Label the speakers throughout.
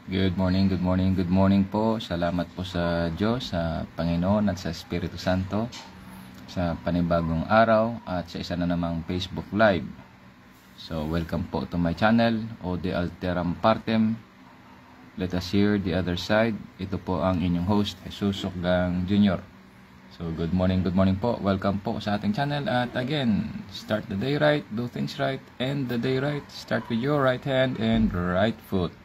Speaker 1: Good morning, good morning, good morning po. Salamat po sa Diyos, sa Panginoon at sa Espiritu Santo sa panibagong araw at sa isa na namang Facebook Live. So, welcome po to my channel, O De Alteram Partem. Let us hear the other side. Ito po ang inyong host, Jesus Sukgang Jr. So, good morning po. Welcome po sa ating channel. At again, start the day right, do things right, end the day right. Start with your right hand and right foot.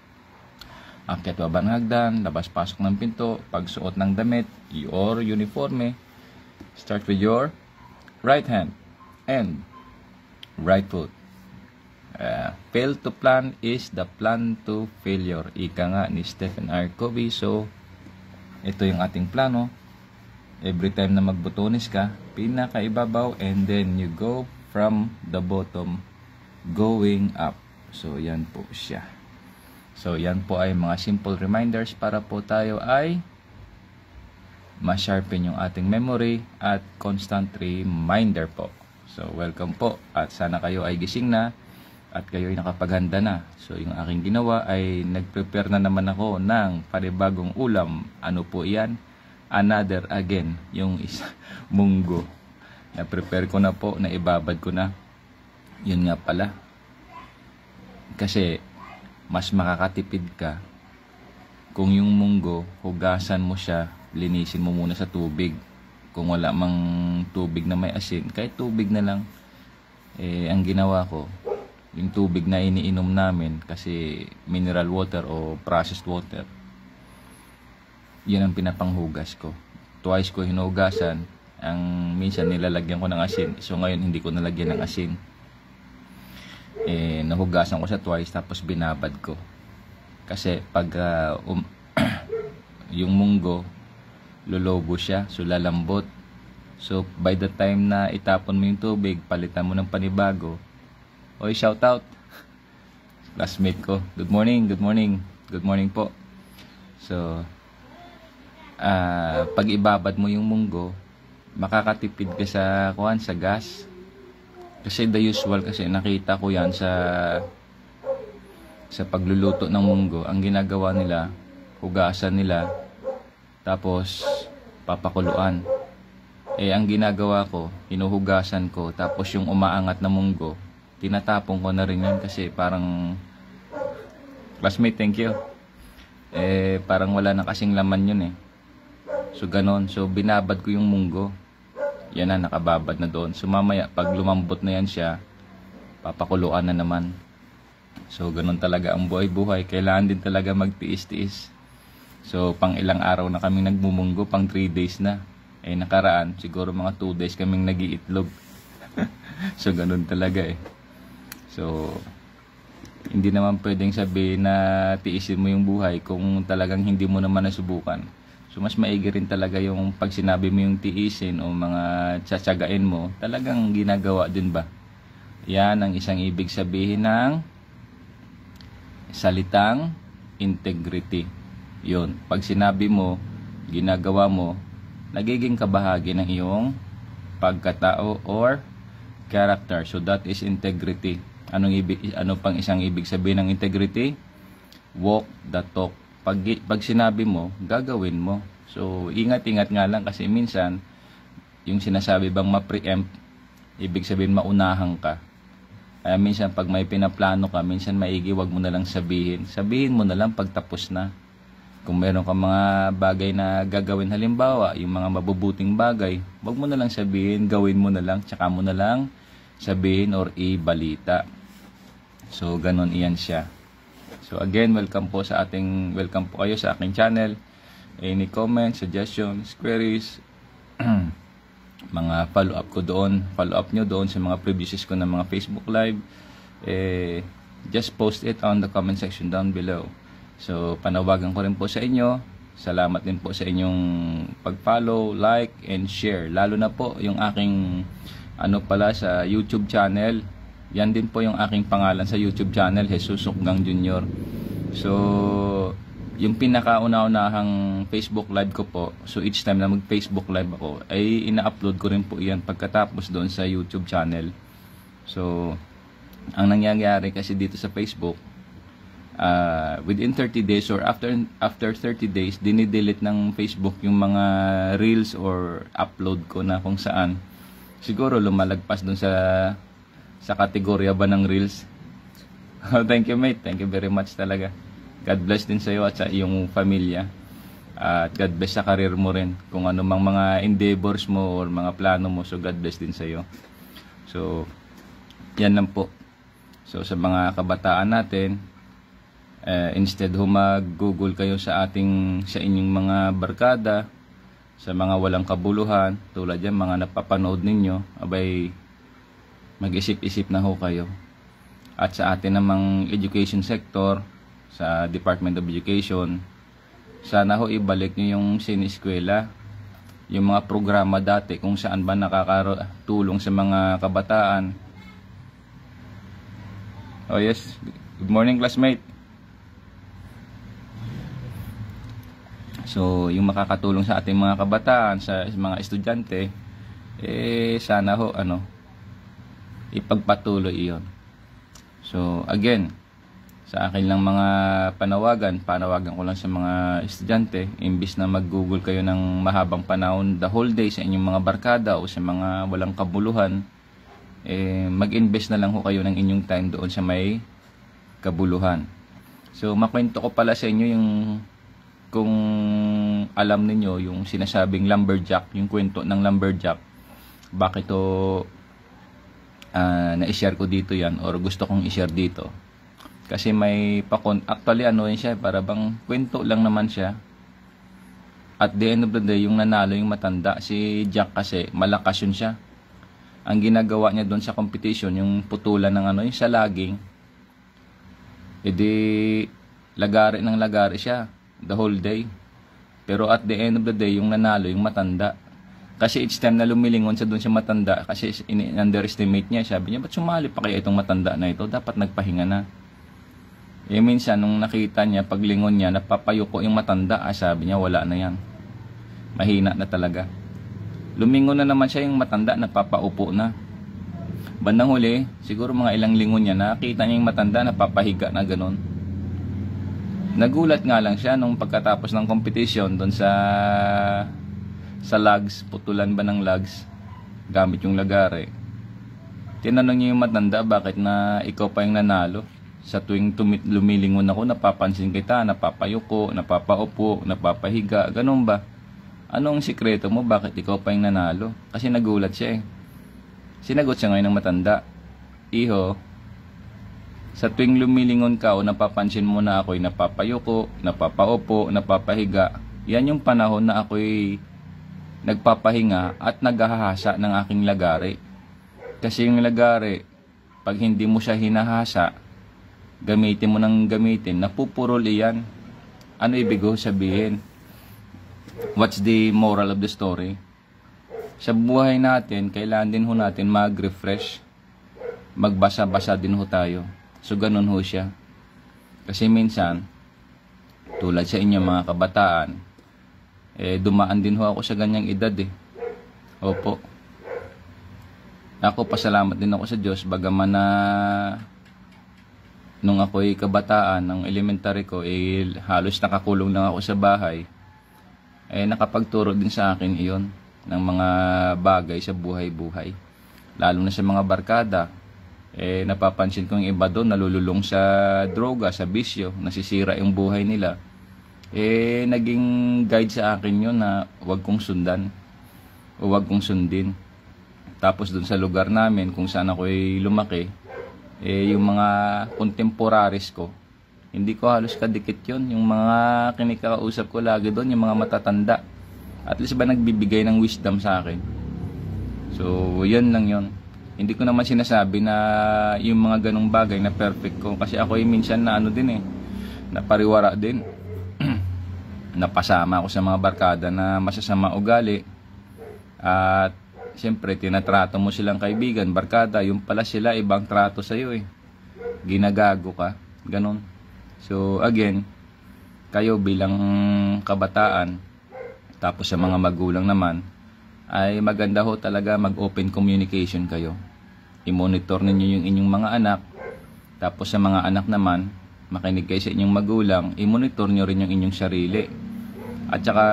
Speaker 1: Akyat baba ng hagdan, labas-pasok ng pinto, pagsuot ng damit, or uniforme. Start with your right hand and right foot. Fail to plan is the plan to failure. Ika nga ni Stephen R. Covey. So, ito yung ating plano. Every time na magbutones ka, pinakaibabaw, and then you go from the bottom going up. So, yan po siya. So, yan po ay mga simple reminders para po tayo ay ma-sharpen yung ating memory at constant reminder po. So, welcome po at sana kayo ay gising na at kayo ay nakapaghanda na. So, yung aking ginawa ay nag-prepare na naman ako ng panibagong ulam. Ano po yan? Another again, yung munggo. Na-prepare ko na po, naibabad ko na. Yun nga pala. Kasi mas makakatipid ka kung yung munggo, hugasan mo siya, linisin mo muna sa tubig. Kung wala mang tubig na may asin, kahit tubig na lang. Ang ginawa ko, yung tubig na iniinom namin, kasi mineral water o processed water, yan ang pinapanghugas ko. Twice ko hinugasan, ang minsan nilalagyan ko ng asin. So ngayon hindi ko nalagyan ng asin. Nahugasan ko siya twice, tapos binabad ko. Kasi pag yung munggo, lolobo siya, so lalambot. So by the time na itapon mo yung tubig, palitan mo ng panibago. Oy, shout out classmate ko. Good morning po. So pag ibabad mo yung munggo, makakatipid ka sa gas. Kasi the usual, kasi nakita ko yan sa pagluluto ng munggo. Ang ginagawa nila, hugasan nila, tapos papakuluan. Ang ginagawa ko, hinuhugasan ko, tapos yung umaangat na munggo, tinatapon ko na rin yan kasi parang, classmate, thank you. Parang wala na kasing laman yun eh. So ganon, so binabad ko yung munggo. Yan na, nakababad na doon. So mamaya, pag lumambot na yan siya, papakuluan na naman. So ganun talaga ang buhay-buhay. Kailangan din talaga magtiis-tiis. So pang ilang araw na kaming nagmumunggo, pang 3 days na. Nakaraan, siguro mga 2 days kaming nag-iitlog. So ganun talaga eh. So hindi naman pwedeng sabihin na tiisin mo yung buhay kung talagang hindi mo naman nasubukan. So mas maigi rin talaga yung pag sinabi mo yung tiisin o mga tsatsagain mo, talagang ginagawa din ba? Yan ang isang ibig sabihin ng salitang integrity. Yun, pag sinabi mo, ginagawa mo, nagiging kabahagi ng iyong pagkatao or character. So that is integrity. Ano pang isang ibig sabihin ng integrity? Walk the talk. Pag sinabi mo, gagawin mo. So, ingat-ingat nga lang kasi minsan, yung sinasabi bang ma-preempt, ibig sabihin maunahan ka. Kaya minsan pag may pinaplano ka, minsan maigi, wag mo na lang sabihin. Sabihin mo na lang pagtapos na. Kung meron ka mga bagay na gagawin, halimbawa, yung mga mabubuting bagay, wag mo na lang sabihin, gawin mo na lang, tsaka mo na lang sabihin or ibalita. So, ganun iyan siya. So again, welcome po kayo sa aking channel. Any comments, suggestions, queries, mga follow-up nyo doon sa mga previews ko ng mga Facebook Live, just post it on the comment section down below. So panawagan ko rin po sa inyo, salamat din po sa inyong pag-follow, like, and share. Lalo na po yung aking sa YouTube channel. Yan din po yung aking pangalan sa YouTube channel, Jesus Sukgang Jr. So, yung pinakauna-unahang Facebook Live ko po, so each time na mag-Facebook Live ako, ay ina-upload ko rin po yan pagkatapos doon sa YouTube channel. So, ang nangyayari kasi dito sa Facebook, within 30 days or after 30 days, dinidelete ng Facebook yung mga reels or upload ko na kung saan siguro lumalagpas dun sa kategorya ba ng reels. Thank you, mate. Thank you very much talaga. God bless din sa iyo at sa iyong pamilya. At God bless sa career mo rin. Kung ano mang mga endeavors mo or mga plano mo, so God bless din sa iyo. So, yan lang po. So, sa mga kabataan natin, instead mag-google kayo sa inyong mga barkada, sa mga walang kabuluhan, tulad yan, mga napapanood ninyo, abay, mag-isip-isip na ho kayo. At sa atin namang education sector, sa Department of Education, sana ho ibalik nyo yung siniskwela, yung mga programa dati kung saan ba nakakatulong sa mga kabataan. Oh yes, good morning classmate. So yung makakatulong sa ating mga kabataan, sa mga estudyante, sana ho ipagpatuloy iyon. So again, sa akin lang mga panawagan ko lang sa mga estudyante, imbis na mag-google kayo ng mahabang panahon the whole day sa inyong mga barkada o sa mga walang kabuluhan, mag-invest na lang ho kayo ng inyong time doon sa may kabuluhan. So makwento ko pala sa inyo yung, kung alam niyo yung sinasabing lumberjack, yung kwento ng lumberjack, bakit to na-share ko dito yan or gusto kong i-share dito. Kasi may actually yun siya, para bang kwento lang naman siya. At the end of the day, yung nanalo yung matanda, si Jack kasi malakas yun siya. Ang ginagawa niya doon sa competition, yung putulan ng yung sa laging, edi lagari ng lagari siya the whole day. Pero at the end of the day, yung nanalo yung matanda. Kasi each time na lumilingon sa doon siya matanda, kasi underestimate niya, sabi niya, ba't sumali pa kaya itong matanda na ito? Dapat nagpahinga na. Minsan nung nakita niya, paglingon niya, napapayuko yung matanda, sabi niya, wala na yan. Mahina na talaga. Lumingon na naman siya, yung matanda, napapaupo na. Bandang huli, siguro mga ilang lingon niya, nakita niya yung matanda, napapahiga na ganun. Nagulat nga lang siya nung pagkatapos ng competition doon sa logs, putulan ba ng logs, gamit yung lagare. Tinanong niya yung matanda, bakit na ikaw pa yung nanalo? Sa tuwing lumilingon ako, napapansin kita, napapayuko, napapaupo, napapahiga, ganun ba? Anong sikreto mo? Bakit ikaw pa yung nanalo? Kasi nagulat siya Sinagot siya ngayon ng matanda, Iho, sa tuwing lumilingon ka o napapansin mo na ako'y napapayuko, napapaupo, napapahiga, yan yung panahon na ako'y nagpapahinga at naghahasa ng aking lagare. Kasi yung lagare, pag hindi mo siya hinahasa, gamitin mo ng gamitin, napupurol iyan. Ano ibig sabihin? What's the moral of the story? Sa buhay natin, kailangan din ho natin mag-refresh. Magbasa-basa din ho tayo. So ganun ho siya. Kasi minsan, tulad sa inyo mga kabataan, dumaan din ho ako sa ganyang edad Opo. Ako, pasalamat din ako sa Diyos, bagaman na nung ako'y kabataan, ng elementary ko, halos nakakulong lang ako sa bahay. Nakapagturo din sa akin iyon ng mga bagay sa buhay-buhay. Lalo na sa mga barkada. Napapansin ko yung iba doon, nalululong sa droga, sa bisyo, nasisira yung buhay nila. Naging guide sa akin yun na huwag kong sundan o huwag kong sundin. Tapos doon sa lugar namin, kung saan ako'y lumaki, yung mga contemporaries ko, hindi ko halos kadikit yun. Yung mga kinikausap ko lagi doon, yung mga matatanda. At least ba nagbibigay ng wisdom sa akin. So, yun lang yun. Hindi ko naman sinasabi na yung mga ganong bagay na perfect ko. Kasi ako minsan na napariwara din. Napasama ako sa mga barkada na masasama ugali. At siyempre, tinatrato mo silang kaibigan, barkada, yung pala sila, ibang trato sa'yo Ginagago ka, ganon. So, again, kayo bilang kabataan, tapos sa mga magulang naman, ay maganda ho talaga mag-open communication kayo. I-monitor ninyo yung inyong mga anak, tapos sa mga anak naman, makinig kayo sa inyong magulang, i-monitor nyo rin yung inyong sarili. At saka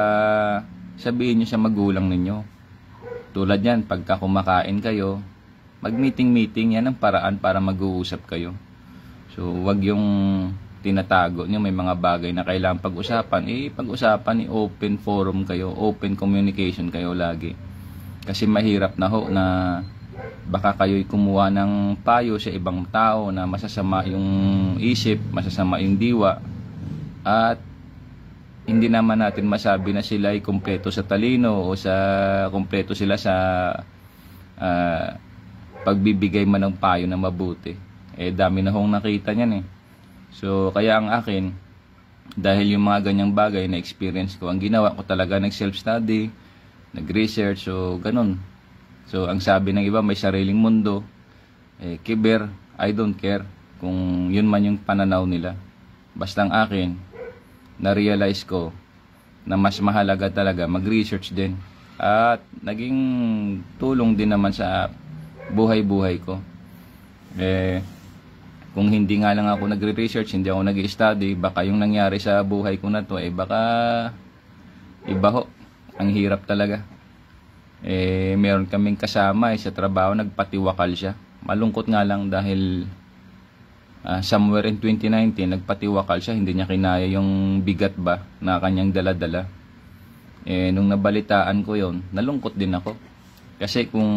Speaker 1: sabihin nyo sa magulang ninyo. Tulad yan, pagka kumakain kayo, mag-meeting-meeting, yan ang paraan para mag-uusap kayo. So, wag yung tinatago nyo, may mga bagay na kailangan pag-usapan, pag-usapan, open forum kayo, open communication kayo lagi. Kasi mahirap na ho na baka kayo'y kumuha ng payo sa ibang tao na masasama yung isip, masasama yung diwa, at hindi naman natin masabi na sila ay kumpleto sa talino o sa kumpleto sila sa pagbibigay man ng payo na mabuti. Dami na hong nakita niyan So, kaya ang akin, dahil yung mga ganyang bagay na experience ko, ang ginawa ko talaga, nag-self-study, nag-research, so ganun. So, ang sabi ng iba, may sariling mundo. Kiber, I don't care kung yun man yung pananaw nila. Basta ang akin, na-realize ko na mas mahalaga talaga mag-research din. At naging tulong din naman sa buhay-buhay ko. Kung hindi nga lang ako nagre-research, hindi ako nag-study, baka yung nangyari sa buhay ko na to, baka iba ho. Ang hirap talaga. Meron kaming kasama sa trabaho, nagpatiwakal siya. Malungkot nga lang dahil somewhere in 2019 nagpatiwakal siya, hindi niya kinaya yung bigat ba na kanyang dala-dala. Nung nabalitaan ko yon, nalungkot din ako. Kasi kung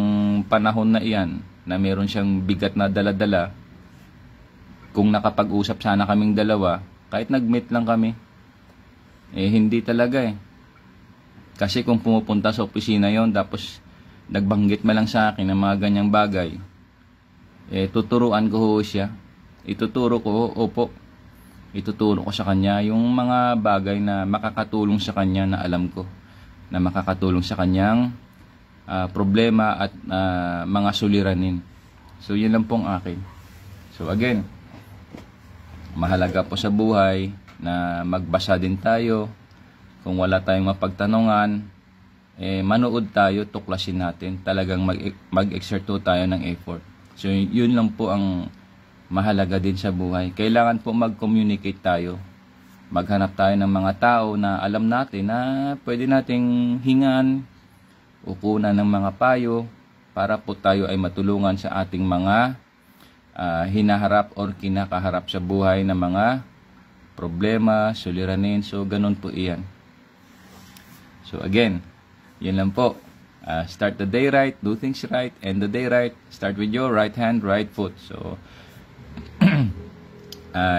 Speaker 1: panahon na iyan na meron siyang bigat na dala-dala, kung nakapag-usap sana kaming dalawa, kahit nag-meet lang kami, hindi talaga Kasi kung pumupunta sa opisina yon, tapos nagbanggit man lang sa akin ng mga ganyang bagay, tuturuan ko ho siya. Ituturo ko, opo. Ituturo ko sa kanya yung mga bagay na makakatulong sa kanya na alam ko. Na makakatulong sa kanyang problema at mga suliranin. So, yun lang pong akin. So, again, mahalaga po sa buhay na magbasa din tayo. Kung wala tayong mapagtanungan, manood tayo, tuklasin natin. Talagang mag-exert tayo ng effort. So, yun lang po ang mahalaga din sa buhay. Kailangan po mag-communicate tayo. Maghanap tayo ng mga tao na alam natin na pwede nating hingan o kunan ng mga payo para po tayo ay matulungan sa ating mga hinaharap or kinakaharap sa buhay na mga problema, suliranin. So, ganun po iyan. So, again, yun lang po. Start the day right, do things right, end the day right. Start with your right hand, right foot. So,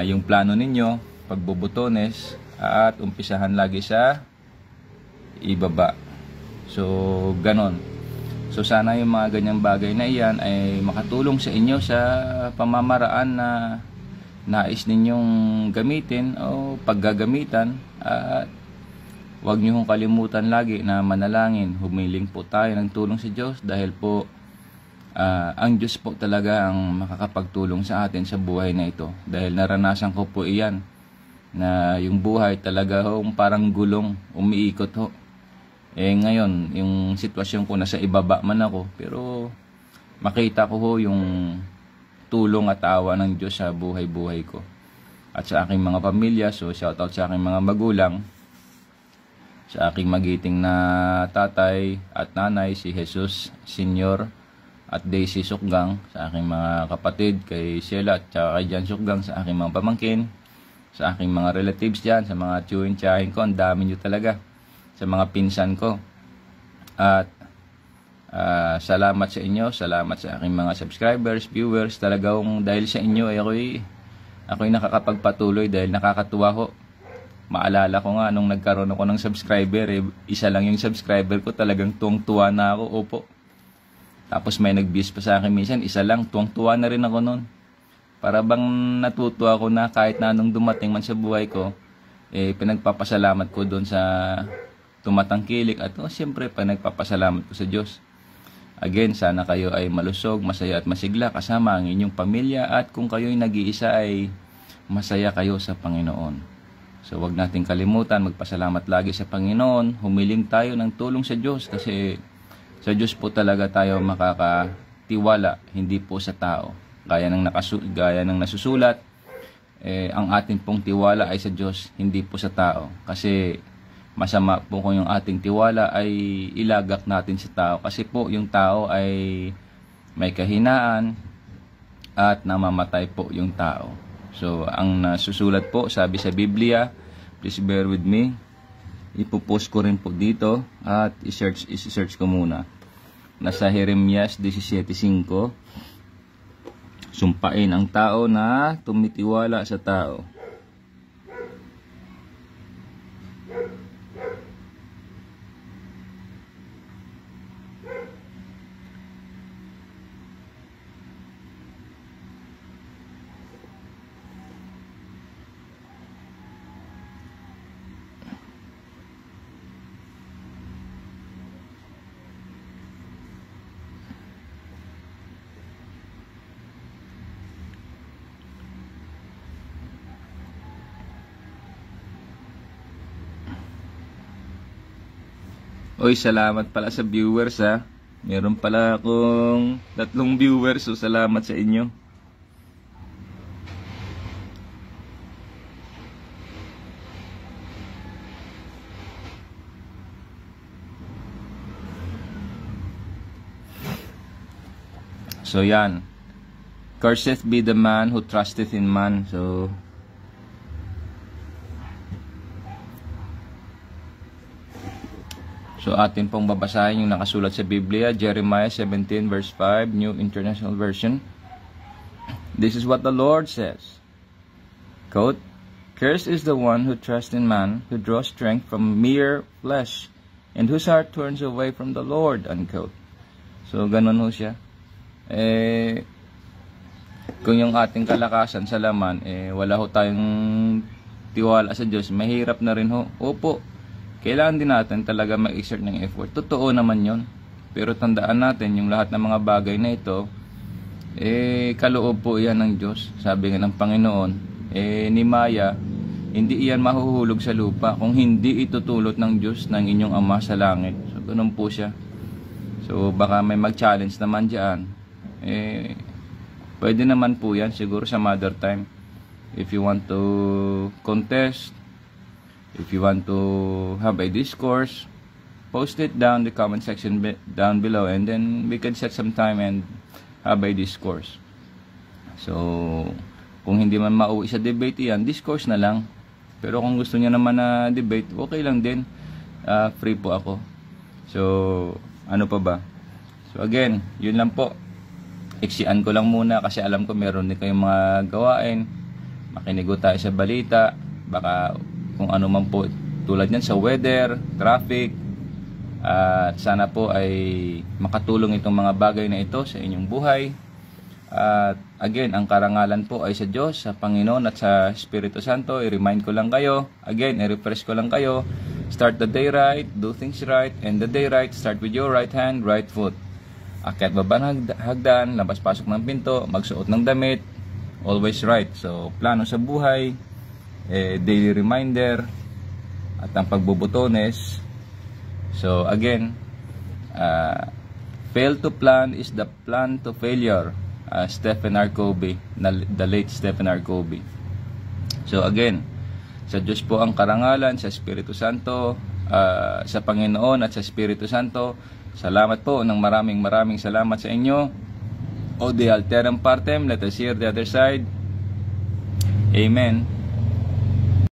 Speaker 1: yung plano ninyo, pagbubutones, at umpisahan lagi sa ibaba. So, ganon. So, sana yung mga ganyang bagay na iyan ay makatulong sa inyo sa pamamaraan na nais ninyong gamitin o paggagamitan. At huwag nyo hong kalimutan lagi na manalangin. Humiling po tayo ng tulong sa Diyos dahil po ang Diyos po talaga ang makakapagtulong sa atin sa buhay na ito. Dahil naranasan ko po iyan na yung buhay talaga parang gulong, umiikot ho. Ngayon, yung sitwasyon ko nasa ibaba man ako, pero makita ko ho yung tulong at awa ng Diyos sa buhay-buhay ko. At sa aking mga pamilya, so shoutout sa aking mga magulang, sa aking magiting na tatay at nanay, si Jesus Senior at Daisy Sukgang, sa aking mga kapatid, kay Sheila at kay Jan Sukgang, sa aking mga pamangkin, sa aking mga relatives dyan, sa mga tiyuhin-tiyahin ko, ang dami nyo talaga, sa mga pinsan ko. At salamat sa inyo, salamat sa aking mga subscribers, viewers. Talagang dahil sa inyo ay ako'y nakakapagpatuloy dahil nakakatuwa ho. Maalala ko nga nung nagkaroon ako ng subscriber, isa lang yung subscriber ko, talagang tuwang-tuwa na ako, opo. Tapos may nag-views pa sa akin minsan, isa lang, tuwang-tuwa na rin ako noon. Para bang natutuwa ako na kahit na anong dumating man sa buhay ko, pinagpapasalamat ko doon sa tumatangkilik at siyempre pinagpapasalamat ko sa Diyos. Again, sana kayo ay malusog, masaya at masigla kasama ang inyong pamilya at kung kayo'y nag-iisa ay masaya kayo sa Panginoon. So wag nating kalimutan magpasalamat lagi sa Panginoon, humiling tayo ng tulong sa Diyos kasi sa Diyos po talaga tayo makakatiwala, hindi po sa tao. Gaya ng nasusulat, ang ating pong tiwala ay sa Diyos, hindi po sa tao. Kasi masama po kung yung ating tiwala ay ilagak natin sa tao. Kasi po yung tao ay may kahinaan at namamatay po yung tao. So ang nasusulat po, sabi sa Biblia, please bear with me, ipopost ko rin po dito at i-search ko muna. Nasa Jeremias 17:5, sumpain ang tao na tumitiwala sa tao. Oy, salamat pala sa viewers ha. Meron pala akong 3 viewers, so salamat sa inyo. So yan. Cursed be the man who trusteth in man. So atin pong babasahin yung nakasulat sa Biblia, Jeremiah 17 verse 5, New International Version. This is what the Lord says. Quote, "Cursed is the one who trusts in man, who draws strength from mere flesh, and whose heart turns away from the Lord." Unquote. So ganun ho siya. Kung yung ating kalakasan sa laman, wala ho tayong tiwala sa Diyos, mahirap na rin ho. Opo, kailangan din natin talaga mag-exert ng effort. Totoo naman yon. Pero tandaan natin, yung lahat ng mga bagay na ito, kaloob po yan ng Diyos. Sabi nga ng Panginoon, ni Maya, hindi iyan mahuhulog sa lupa kung hindi itutulot ng Diyos ng inyong Ama sa langit. So, ganun po siya. So, baka may mag-challenge naman dyan. Pwede naman po yan, siguro sa mother time. If you want to contest, if you want to have a discourse, post it down the comment section down below, and then we can set some time and have a discourse. So, kung hindi man mauwi sa debate yan, discourse na lang. Pero kung gusto niya naman na debate, okay lang din. Free po ako. So, ano pa ba? So again, yun lang po. Iksian ko lang muna kasi alam ko meron din kayong mga gawain. Makinigo tayo sa balita. Baka kung ano man po tulad yan sa weather, traffic, at sana po ay makatulong itong mga bagay na ito sa inyong buhay. At again, ang karangalan po ay sa Diyos, sa Panginoon at sa Espiritu Santo. I-remind ko lang kayo, again, i-refresh ko lang kayo, start the day right, do things right, and the day right, start with your right hand, right foot. Akyat baba ng hagdan, labas-pasok ng pinto, magsuot ng damit, always right. So, plano sa buhay, daily reminder, at ang pagbubutones. So again, fail to plan is the plan to failure. Stephen R. Covey, the late Stephen R. Covey. So again, sa Diyos po ang karangalan, sa Espiritu Santo, sa Panginoon at sa Espiritu Santo. Salamat po ng maraming salamat sa inyo. O de alteram partem, let us hear the other side. Amen.